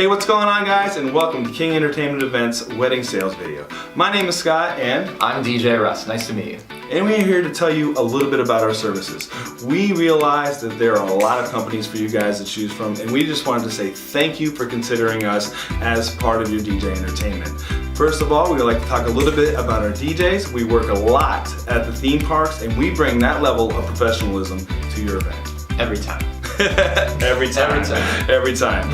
Hey, what's going on, guys, and welcome to King Entertainment Events wedding sales video. My name is Scott, and I'm DJ Russ. Nice to meet you. And we're here to tell you a little bit about our services. We realize that there are a lot of companies for you guys to choose from, and we just wanted to say thank you for considering us as part of your DJ entertainment. First of all, we would like to talk a little bit about our DJs. We work a lot at the theme parks, and we bring that level of professionalism to your event. Every time. Every time.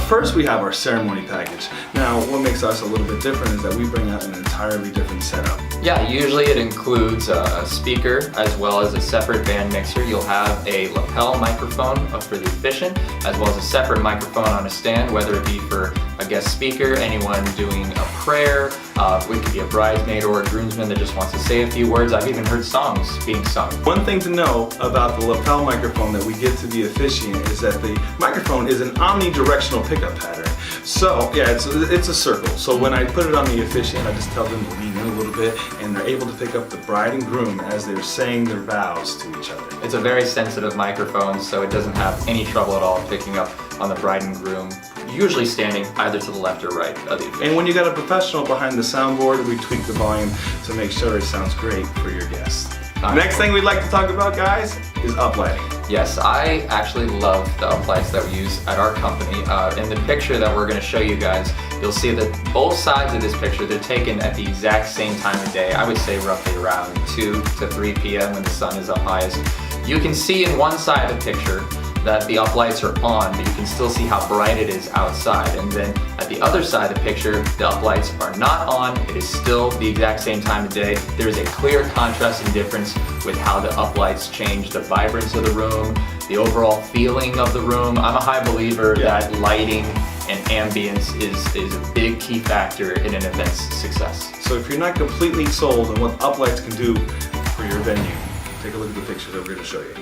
First, we have our ceremony package. Now, what makes us a little bit different is that we bring out an entirely different setup. Yeah, usually it includes a speaker as well as a separate band mixer. You'll have a lapel microphone for the officiant, as well as a separate microphone on a stand, whether it be for a guest speaker, anyone doing a prayer, it could be a bridesmaid or a groomsman that just wants to say a few words. I've even heard songs being sung. One thing to know about the lapel microphone that we give to the officiant is that the microphone is an omnidirectional pickup pattern. So, yeah, it's a circle. So when I put it on the officiant, I just tell them to lean in a little bit, and they're able to pick up the bride and groom as they're saying their vows to each other. It's a very sensitive microphone, so it doesn't have any trouble at all picking up on the bride and groom, usually standing either to the left or right of the officiant. And when you got a professional behind the soundboard, we tweak the volume to make sure it sounds great for your guests. Next thing we'd like to talk about, guys, is uplighting. Yes, I actually love the uplights that we use at our company. In the picture that we're going to show you guys, you'll see that both sides of this picture, they're taken at the exact same time of day. I would say roughly around 2 to 3 p.m. when the sun is up highest. You can see in one side of the picture that the uplights are on, but you can still see how bright it is outside. And then at the other side of the picture, the uplights are not on. It is still the exact same time of day. There is a clear contrast and difference with how the uplights change the vibrance of the room, the overall feeling of the room. I'm a high believer that lighting and ambience is a big key factor in an event's success. So if you're not completely sold on what uplights can do for your venue, take a look at the picture that we're going to show you.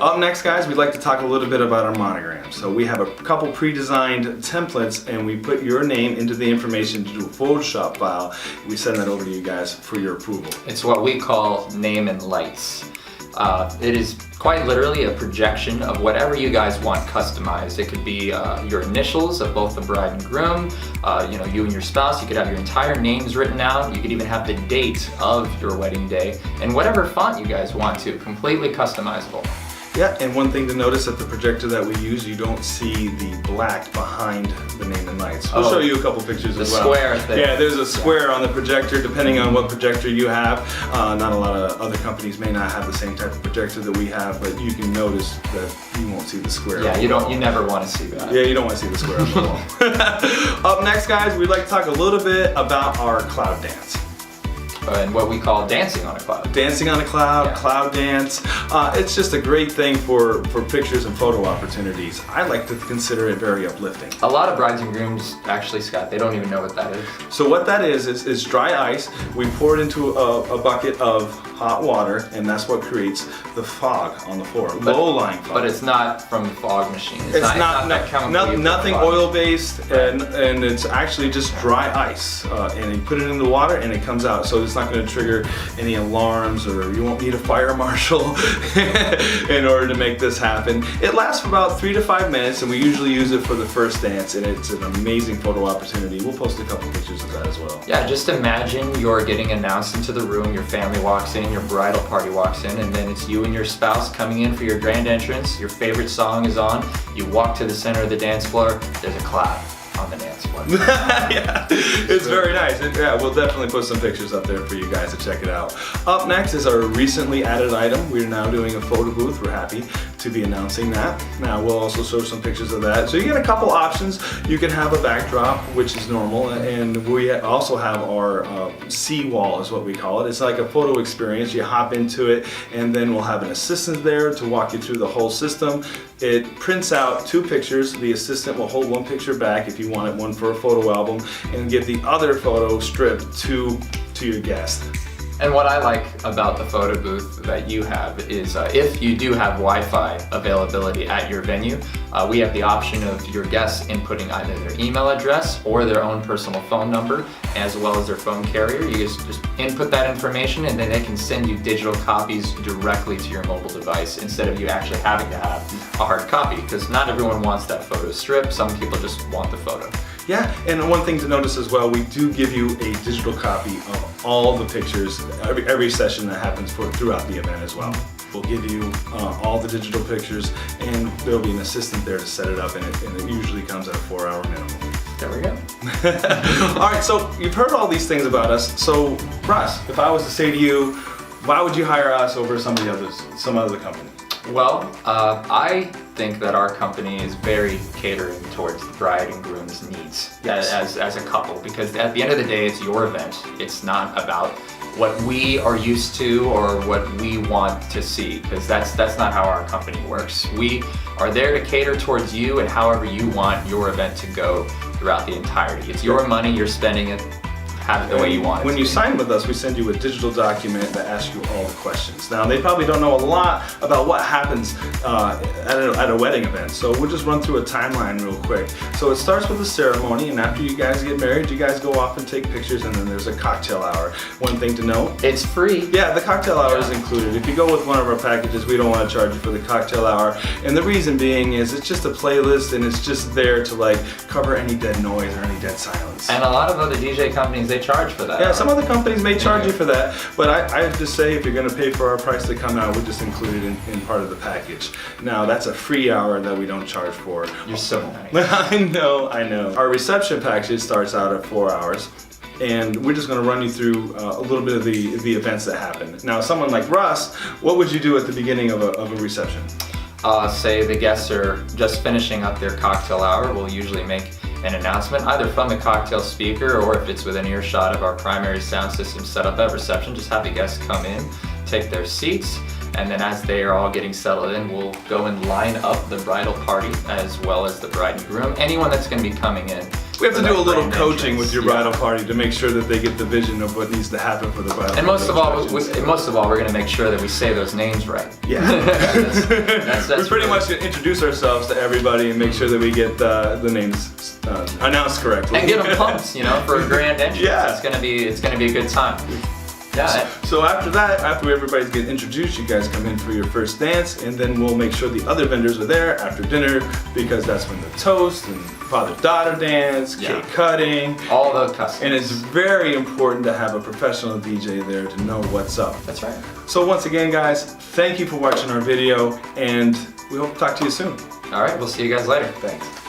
Up next, guys, we'd like to talk a little bit about our monogram. So we have a couple pre-designed templates, and we put your name into the information to do a Photoshop file. We send that over to you guys for your approval. It's what we call name and lights. It is quite literally a projection of whatever you guys want customized. It could be your initials of both the bride and groom, you and your spouse. You could have your entire names written out. You could even have the date of your wedding day, and whatever font you guys want to, completely customizable. Yeah, and one thing to notice at the projector that we use, you don't see the black behind the name and lights. We'll show you a couple pictures as well. The square thing. Yeah, there's a square on the projector depending on what projector you have. Not a lot of other companies may not have the same type of projector that we have, but you can notice that you won't see the square. Yeah, you never want to see that. Yeah, you don't want to see the square on the wall. Up next, guys, we'd like to talk a little bit about our cloud dance. And what we call dancing on a cloud. Dancing on a cloud, cloud dance. It's just a great thing for pictures and photo opportunities. I like to consider it very uplifting. A lot of brides and grooms, actually, Scott, they don't even know what that is. So what that is dry ice. We pour it into a bucket of hot water, and that's what creates the fog on the floor, low-lying fog. But it's not from the fog machine. It's not that chemical. Nothing oil-based, and it's actually just dry ice. And you put it in the water, and it comes out. So it's not going to trigger any alarms, or you won't need a fire marshal in order to make this happen. It lasts for about 3 to 5 minutes, and we usually use it for the first dance, and it's an amazing photo opportunity. We'll post a couple pictures of that as well. Yeah, just imagine you're getting announced into the room, your family walks in, your bridal party walks in, and then it's you and your spouse coming in for your grand entrance. Your favorite song is on. You walk to the center of the dance floor. There's a cloud on the dance floor. Yeah, it's very nice. Yeah, we'll definitely put some pictures up there for you guys to check it out. Up next is our recently added item. We're now doing a photo booth. We're happy to be announcing that. Now we'll also show some pictures of that. So you get a couple options. You can have a backdrop, which is normal, and we also have our sea wall is what we call it. It's like a photo experience. You hop into it, and then we'll have an assistant there to walk you through the whole system. It prints out 2 pictures. The assistant will hold one picture back if you want it, one for a photo album, and give the other photo strip to your guest. And what I like about the photo booth that you have is if you do have Wi-Fi availability at your venue, we have the option of your guests inputting either their email address or their own personal phone number, as well as their phone carrier. You just input that information and then they can send you digital copies directly to your mobile device instead of you actually having to have a hard copy, because not everyone wants that photo strip. Some people just want the photo. Yeah, and one thing to notice as well, we do give you a digital copy of all the pictures, every session that happens throughout the event as well. We'll give you all the digital pictures, and there'll be an assistant there to set it up, and it usually comes at a 4-hour minimum. There we go. All right, so you've heard all these things about us. So, Russ, if I was to say to you, why would you hire us over some other company? Well, I think that our company is very catering towards the bride and groom's needs as a couple, because at the end of the day, it's your event. It's not about what we are used to or what we want to see, because that's not how our company works. We are there to cater towards you and however you want your event to go throughout the entirety. It's your money, you're spending it, have it the way you want it. When you sign with us, we send you a digital document that asks you all the questions. Now, they probably don't know a lot about what happens at a wedding event, so we'll just run through a timeline real quick. So it starts with the ceremony, and after you guys get married, you guys go off and take pictures, and then there's a cocktail hour. One thing to note, it's free. Yeah, the cocktail hour is included. If you go with one of our packages, we don't want to charge you for the cocktail hour, and the reason being is it's just a playlist, and it's just there to like cover any dead noise or any dead silence. And a lot of other DJ companies, they charge for that. Yeah, some other companies may charge you for that, but I just say if you're going to pay for our price to come out, we just include it in part of the package. Now, that's a free hour that we don't charge for. You're so nice. I know. Our reception package starts out at 4 hours, and we're just going to run you through a little bit of the events that happen. Now, someone like Russ, what would you do at the beginning of a reception? Say the guests are just finishing up their cocktail hour, we'll usually make an announcement either from the cocktail speaker, or if it's within earshot of our primary sound system set up at reception, just have the guests come in, take their seats, and then as they are all getting settled in, we'll go and line up the bridal party as well as the bride and groom, anyone that's going to be coming in. We have to do a little coaching with your bridal party to make sure that they get the vision of what needs to happen for the bridal party. And most of all, we're going to make sure that we say those names right. Yeah. that's we pretty much introduce ourselves to everybody and make sure that we get the names announced correctly. And get them pumped, for a grand entrance. Yeah. It's gonna be a good time. Yeah. So after that, after everybody's getting introduced, you guys come in for your first dance, and then we'll make sure the other vendors are there after dinner, because that's when the toast and father-daughter dance, cake cutting, all those customs. And it's very important to have a professional DJ there to know what's up. That's right. So once again, guys, thank you for watching our video, and we hope to talk to you soon. All right, we'll see you guys later. Thanks.